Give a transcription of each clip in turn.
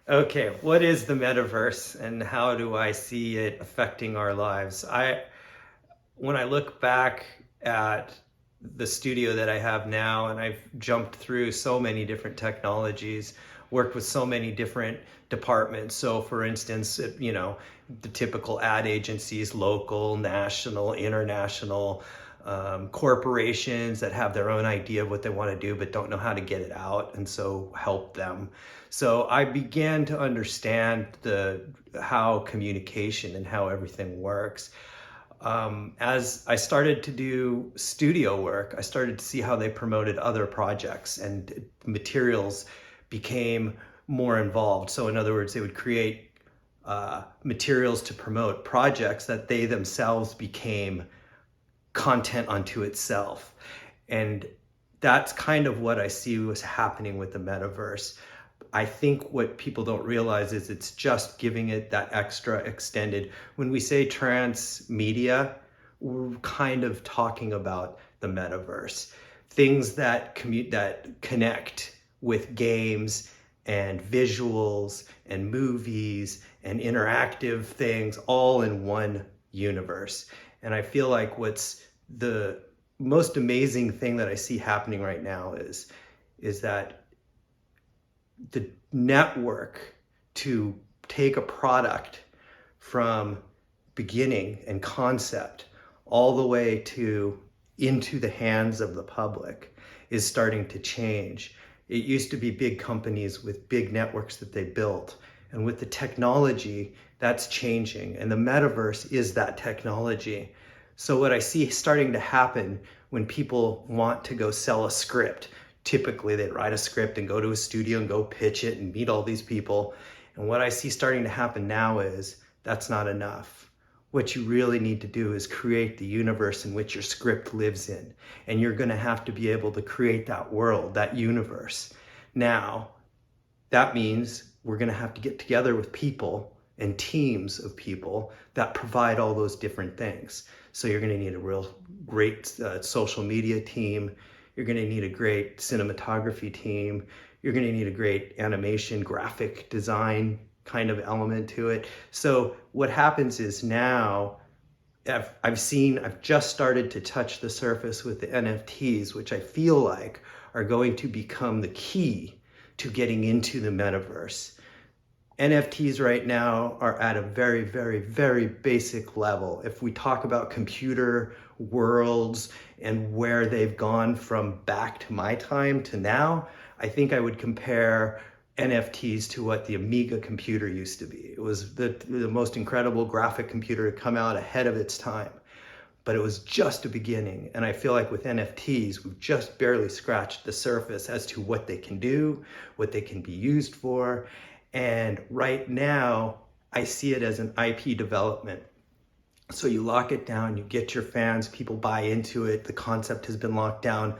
Okay, what is the metaverse and how do I see it affecting our lives? When I look back at the studio that I have now, and I've jumped through so many different technologies, worked with so many different departments. So for instance, the typical ad agencies, local, national, international, corporations that have their own idea of what they want to do but don't know how to get it out, and so help them. So I began to understand the how communication and how everything works. As I started to do studio work, I started to see how they promoted other projects and materials became more involved. So in other words, they would create materials to promote projects that they themselves became content unto itself. And that's kind of what I see was happening with the metaverse. I think what people don't realize is it's just giving it that extra extended. When we say transmedia, we're kind of talking about the metaverse. Things that that connect with games and visuals and movies and interactive things all in one universe. And I feel like what's the most amazing thing that I see happening right now is that the network to take a product from beginning and concept all the way to into the hands of the public is starting to change. It used to be big companies with big networks that they built. And with the technology, that's changing. And the metaverse is that technology. So what I see starting to happen when people want to go sell a script, typically they'd write a script and go to a studio and go pitch it and meet all these people. And what I see starting to happen now is that's not enough. What you really need to do is create the universe in which your script lives in. And you're going to have to be able to create that world, that universe. Now, that means we're going to have to get together with people and teams of people that provide all those different things. So you're going to need a real great social media team. You're going to need a great cinematography team. You're going to need a great animation, graphic design kind of element to it. So what happens is now I've just started to touch the surface with the NFTs, which I feel like are going to become the key to getting into the metaverse. NFTs right now are at a very, very, very basic level. If we talk about computer worlds and where they've gone from back to my time to now, I think I would compare NFTs to what the Amiga computer used to be. It was the most incredible graphic computer to come out ahead of its time. But it was just a beginning. And I feel like with NFTs, we've just barely scratched the surface as to what they can do, what they can be used for. And right now, I see it as an IP development. So you lock it down, you get your fans, people buy into it, the concept has been locked down,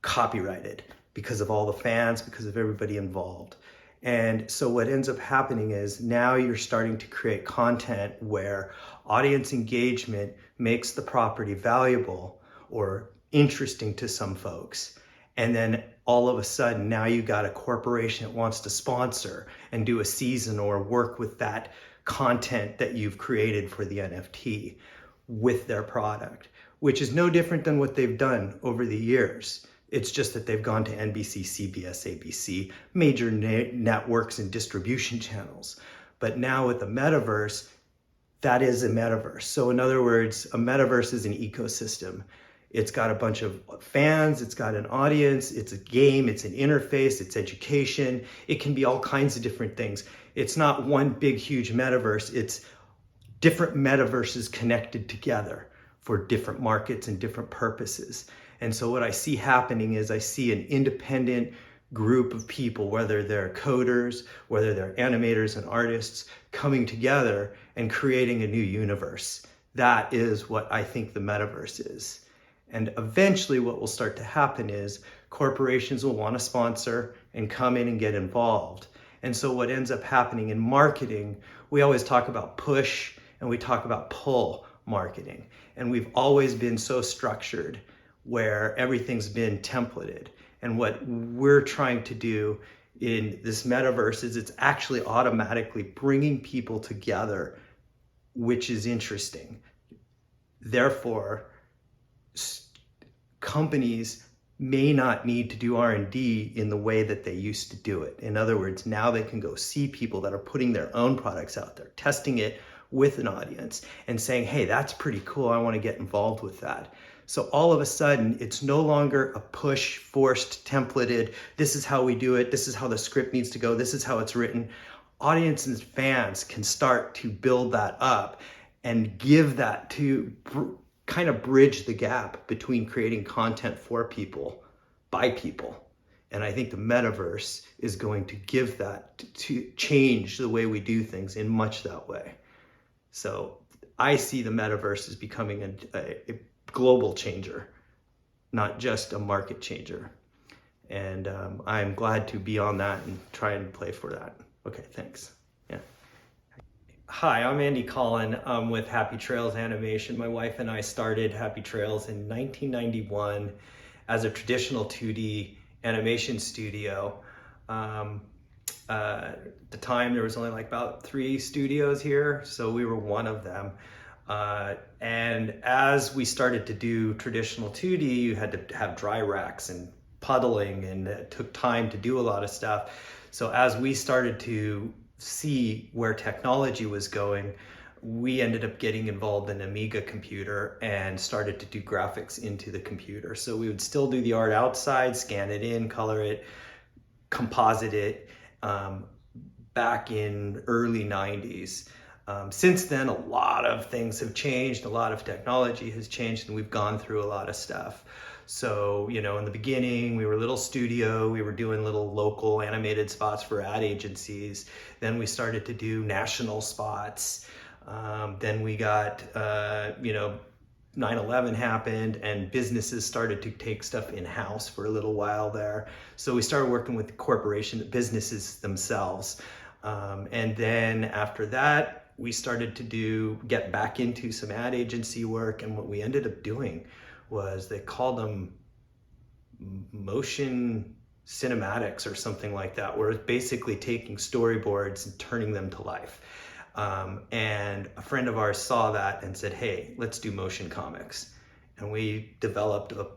copyrighted because of all the fans, because of everybody involved. And so what ends up happening is now you're starting to create content where audience engagement makes the property valuable or interesting to some folks. And then all of a sudden, now you got a corporation that wants to sponsor and do a season or work with that content that you've created for the NFT with their product, which is no different than what they've done over the years. It's just that they've gone to NBC, CBS, ABC, major networks and distribution channels. But now with the metaverse, that is a metaverse. So in other words, a metaverse is an ecosystem. It's got a bunch of fans, it's got an audience, it's a game, it's an interface, it's education. It can be all kinds of different things. It's not one big, huge metaverse. It's different metaverses connected together for different markets and different purposes. And so what I see happening is I see an independent group of people, whether they're coders, whether they're animators and artists, coming together and creating a new universe. That is what I think the metaverse is. And eventually what will start to happen is corporations will want to sponsor and come in and get involved. And so what ends up happening in marketing, we always talk about push and we talk about pull marketing. And we've always been so structured where everything's been templated. And what we're trying to do in this metaverse is it's actually automatically bringing people together, which is interesting. Therefore, companies may not need to do R&D in the way that they used to do it. In other words, now they can go see people that are putting their own products out there, testing it with an audience and saying, hey, that's pretty cool, I want to get involved with that. So all of a sudden, it's no longer a push, forced, templated, this is how we do it, this is how the script needs to go, this is how it's written. Audience and fans can start to build that up and give that to kind of bridge the gap between creating content for people, by people. And I think the metaverse is going to give that, to change the way we do things in much that way. So I see the metaverse as becoming a global changer, not just a market changer. And I'm glad to be on that and try and play for that. Okay, thanks. Yeah. Hi, I'm 앤디콜렌. I'm with Happy Trails Animation. My wife and I started Happy Trails in 1991 as a traditional 2D animation studio. At the time, there was only like about 3 studios here, so we were one of them. And as we started to do traditional 2D, you had to have dry racks and puddling, and it took time to do a lot of stuff. So as we started to see where technology was going, we ended up getting involved in Amiga computer and started to do graphics into the computer. So we would still do the art outside, scan it in, color it, composite it, back in early 90s. Since then, a lot of things have changed, a lot of technology has changed, and we've gone through a lot of stuff. So, you know, in the beginning, we were a little studio, we were doing little local animated spots for ad agencies. Then we started to do national spots. Then we got, 9/11 happened and businesses started to take stuff in-house for a little while there. So we started working with corporation businesses themselves. And then after that, we started to get back into some ad agency work. And what we ended up doing was, they called them motion cinematics or something like that, where it's basically taking storyboards and turning them to life. And a friend of ours saw that and said, hey, let's do motion comics. And we developed a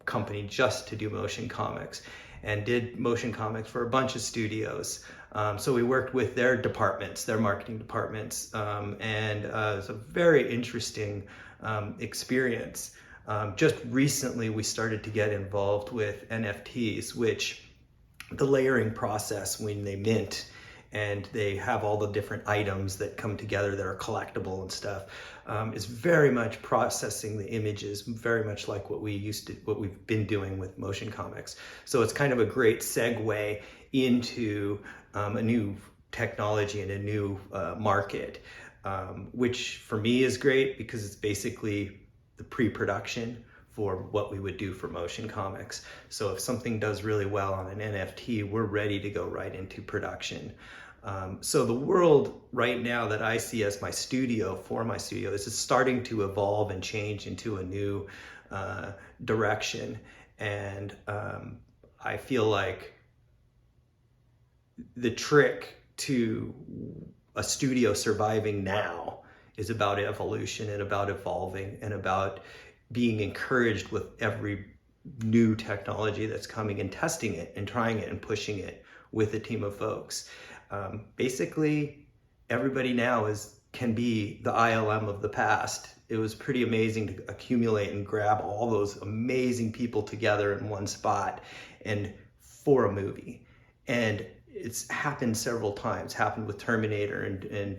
company just to do motion comics, and did motion comics for a bunch of studios. So we worked with their departments, their marketing departments, and it was a very interesting experience. Just recently, we started to get involved with NFTs, which the layering process when they mint and they have all the different items that come together that are collectible and stuff, is very much processing the images, very much like what we've been doing with motion comics. So it's kind of a great segue into a new technology and a new market, which for me is great because it's basically the pre-production for what we would do for motion comics. So if something does really well on an NFT, we're ready to go right into production. So the world right now that I see as my studio, for my studio, this is starting to evolve and change into a new direction. And I feel like the trick to a studio surviving now is about evolution and about evolving and about being encouraged with every new technology that's coming and testing it and trying it and pushing it with a team of folks. Basically, everybody now can be the ILM of the past. It was pretty amazing to accumulate and grab all those amazing people together in one spot and for a movie. And it's happened several times. Happened with Terminator and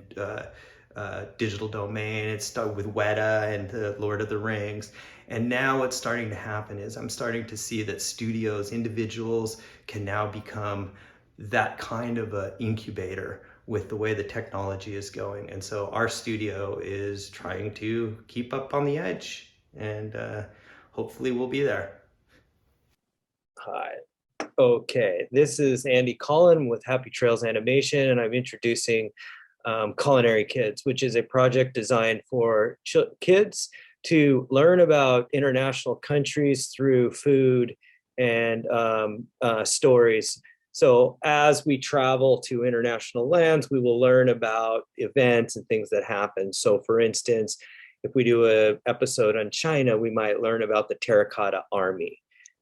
Digital Domain. It started with Weta and the Lord of the Rings. And now what's starting to happen is I'm starting to see that studios, individuals can now become that kind of an incubator with the way the technology is going. And so our studio is trying to keep up on the edge, and hopefully we'll be there. Hi. Okay, this is 앤디콜렌 with Happy Trails Animation, and I'm introducing Culinary Kids, which is a project designed for kids to learn about international countries through food and stories. So as we travel to international lands, we will learn about events and things that happen. So for instance, if we do an episode on China, we might learn about the Terracotta Army.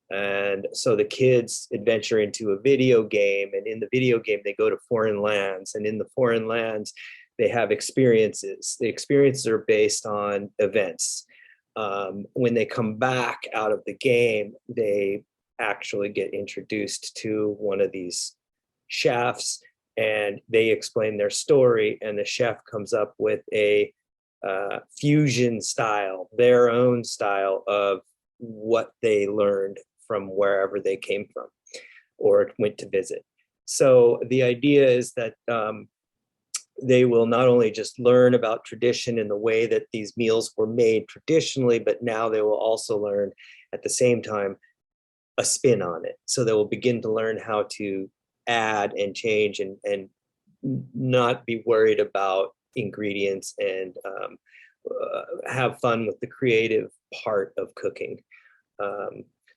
And so the kids adventure into a video game, and in the video game, they go to foreign lands. And in the foreign lands, they have experiences. The experiences are based on events. When they come back out of the game, they actually get introduced to one of these chefs, and they explain their story, and the chef comes up with a fusion style, their own style of what they learned from wherever they came from or went to visit. So the idea is that they will not only just learn about tradition and the way that these meals were made traditionally, but now they will also learn at the same time a spin on it. So they will begin to learn how to add and change and not be worried about ingredients, and have fun with the creative part of cooking.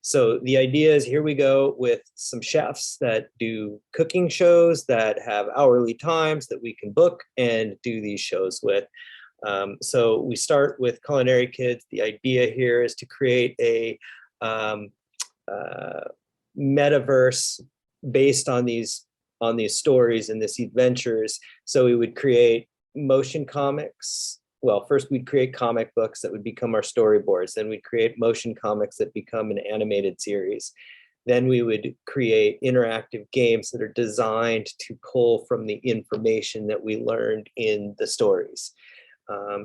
So the idea is, here we go with some chefs that do cooking shows that have hourly times that we can book and do these shows with. So we start with Culinary Kids. The idea here is to create a metaverse based on these stories and these adventures. So we would create motion comics. Well, first we'd create comic books that would become our storyboards. Then we'd create motion comics that become an animated series. Then we would create interactive games that are designed to pull from the information that we learned in the stories,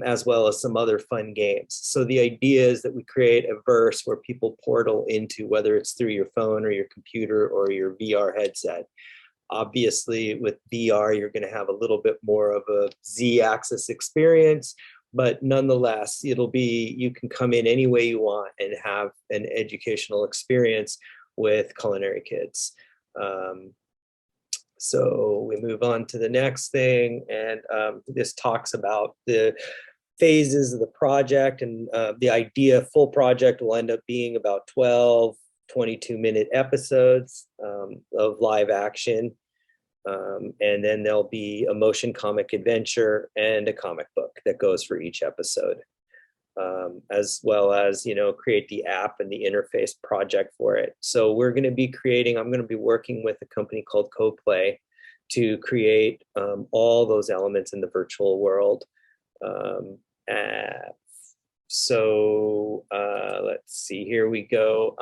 as well as some other fun games. So the idea is that we create a verse where people portal into, whether it's through your phone or your computer or your VR headset. Obviously, with VR, you're going to have a little bit more of a Z-axis experience, but nonetheless, it'll be, you can come in any way you want and have an educational experience with Culinary Kids. So we move on to the next thing, and this talks about the phases of the project, and the idea full project will end up being about 12 22-minute episodes of live action. And then there'll be a motion comic adventure and a comic book that goes for each episode, as well as, create the app and the interface project for it. So we're going to be creating, I'm going to be working with a company called CoPlay to create all those elements in the virtual world. So let's see, here we go.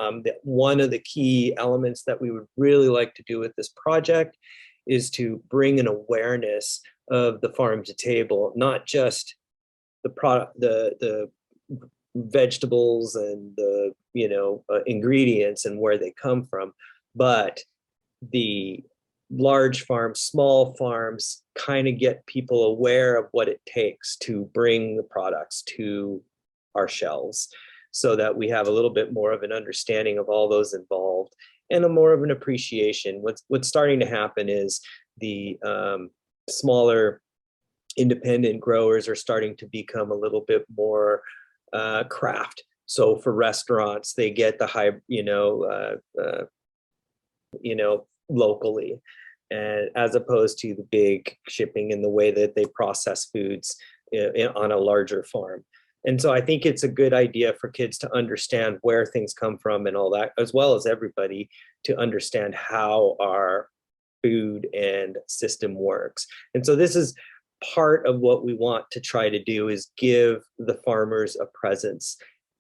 One of the key elements that we would really like to do with this project is to bring an awareness of the farm to table, not just the product, the vegetables and the ingredients and where they come from, but the large farms, small farms, kind of get people aware of what it takes to bring the products to our shelves, so that we have a little bit more of an understanding of all those involved and a more of an appreciation. What's starting to happen is the smaller independent growers are starting to become a little bit more craft. So for restaurants, they get the high, locally, and as opposed to the big shipping and the way that they process foods on a larger farm. And so I think it's a good idea for kids to understand where things come from and all that, as well as everybody to understand how our food and system works. And so this is part of what we want to try to do, is give the farmers a presence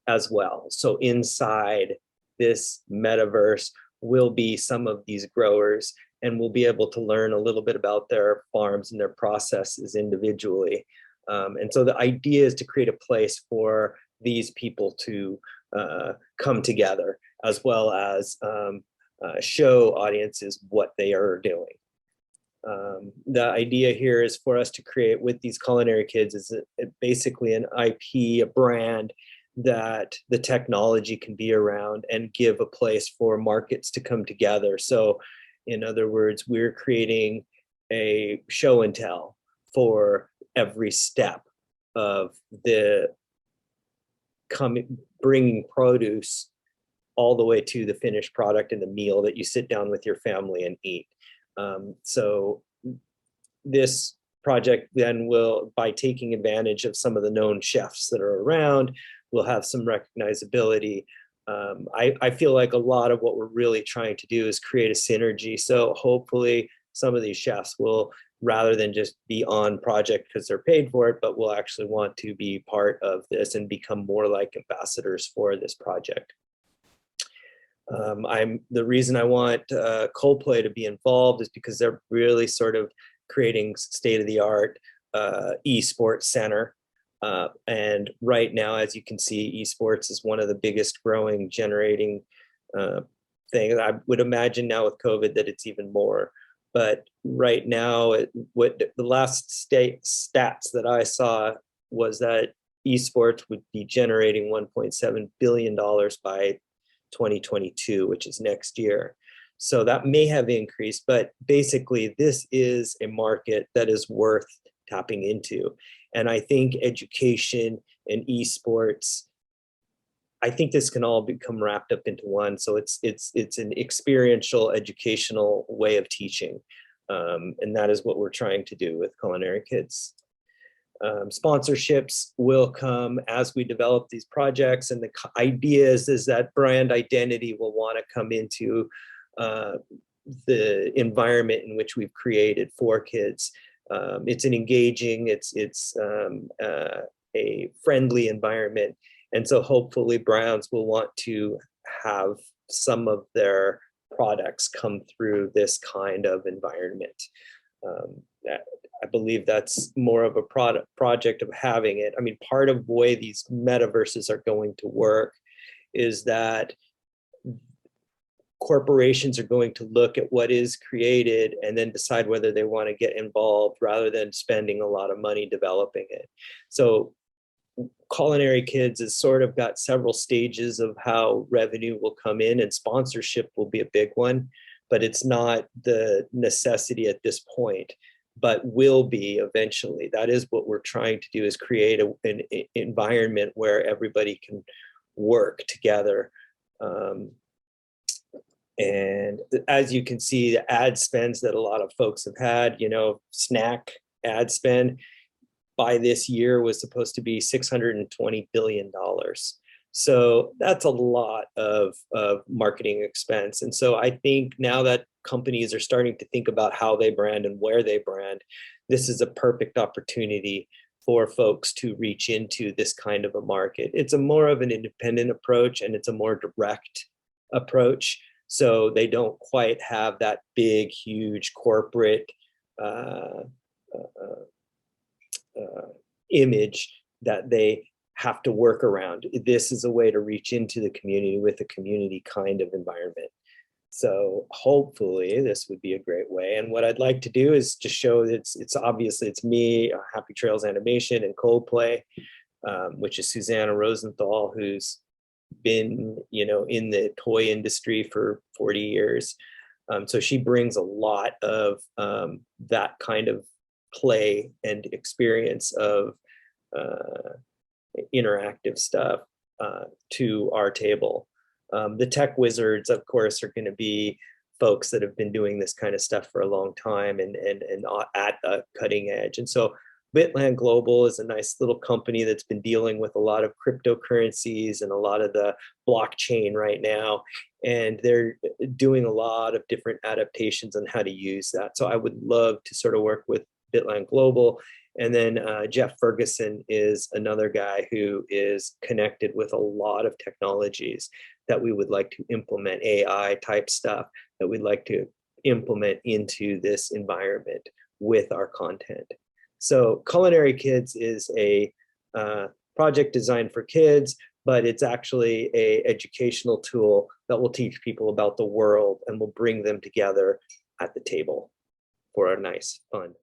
as well. So inside this metaverse will be some of these growers, and we'll be able to learn a little bit about their farms and their processes individually. And so the idea is to create a place for these people to come together, as well as show audiences what they are doing. The idea here is for us to create with these Culinary Kids is basically an IP, a brand that the technology can be around and give a place for markets to come together. So in other words, we're creating a show and tell for every step of the bringing produce all the way to the finished product and the meal that you sit down with your family and eat. So this project then will, by taking advantage of some of the known chefs that are around, will have some recognizability. I feel like a lot of what we're really trying to do is create a synergy. So hopefully some of these chefs will, rather than just be on project because they're paid for it, but will actually want to be part of this and become more like ambassadors for this project. The reason I want Coldplay to be involved is because they're really sort of creating state-of-the-art esports center. And right now, as you can see, esports is one of the biggest growing generating things. I would imagine now with COVID that it's even more. But right now, what the last stats that I saw was that esports would be generating $1.7 billion by 2022, which is next year. So that may have increased, but basically this is a market that is worth tapping into. And I think education and esports, I think this can all become wrapped up into one. So it's an experiential, educational way of teaching. And that is what we're trying to do with Culinary Kids. Sponsorships will come as we develop these projects, and the idea is that brand identity will want to come into the environment in which we've created for kids. It's an engaging, it's a friendly environment, and so hopefully brands will want to have some of their products come through this kind of environment. I believe that's more of a project of having it. I mean, part of the way these metaverses are going to work is that corporations are going to look at what is created and then decide whether they want to get involved rather than spending a lot of money developing it. So Culinary Kids has sort of got several stages of how revenue will come in, and sponsorship will be a big one, but it's not the necessity at this point, but will be eventually. That is what we're trying to do, is create an environment where everybody can work together. And as you can see, the ad spends that a lot of folks have had, snack ad spend by this year was supposed to be $620 billion. So that's a lot of marketing expense. And so I think now that companies are starting to think about how they brand and where they brand, this is a perfect opportunity for folks to reach into this kind of a market. It's a more of an independent approach, and it's a more direct approach. So they don't quite have that big, huge corporate image that they have to work around. This is a way to reach into the community with a community kind of environment. So hopefully this would be a great way. And what I'd like to do is to show that it's obviously it's me, Happy Trails Animation, and Coldplay, which is Susanna Rosenthal, who's been, in the toy industry for 40 years. So she brings a lot of that kind of play and experience of interactive stuff to our table. The tech wizards, of course, are going to be folks that have been doing this kind of stuff for a long time and at the cutting edge. And so Bitland Global is a nice little company that's been dealing with a lot of cryptocurrencies and a lot of the blockchain right now. And they're doing a lot of different adaptations on how to use that. So I would love to sort of work with Bitland Global. And then Jeff Ferguson is another guy who is connected with a lot of technologies that we would like to implement, AI type stuff that we'd like to implement into this environment with our content. So Culinary Kids is a project designed for kids, but it's actually an educational tool that will teach people about the world and will bring them together at the table for a nice, fun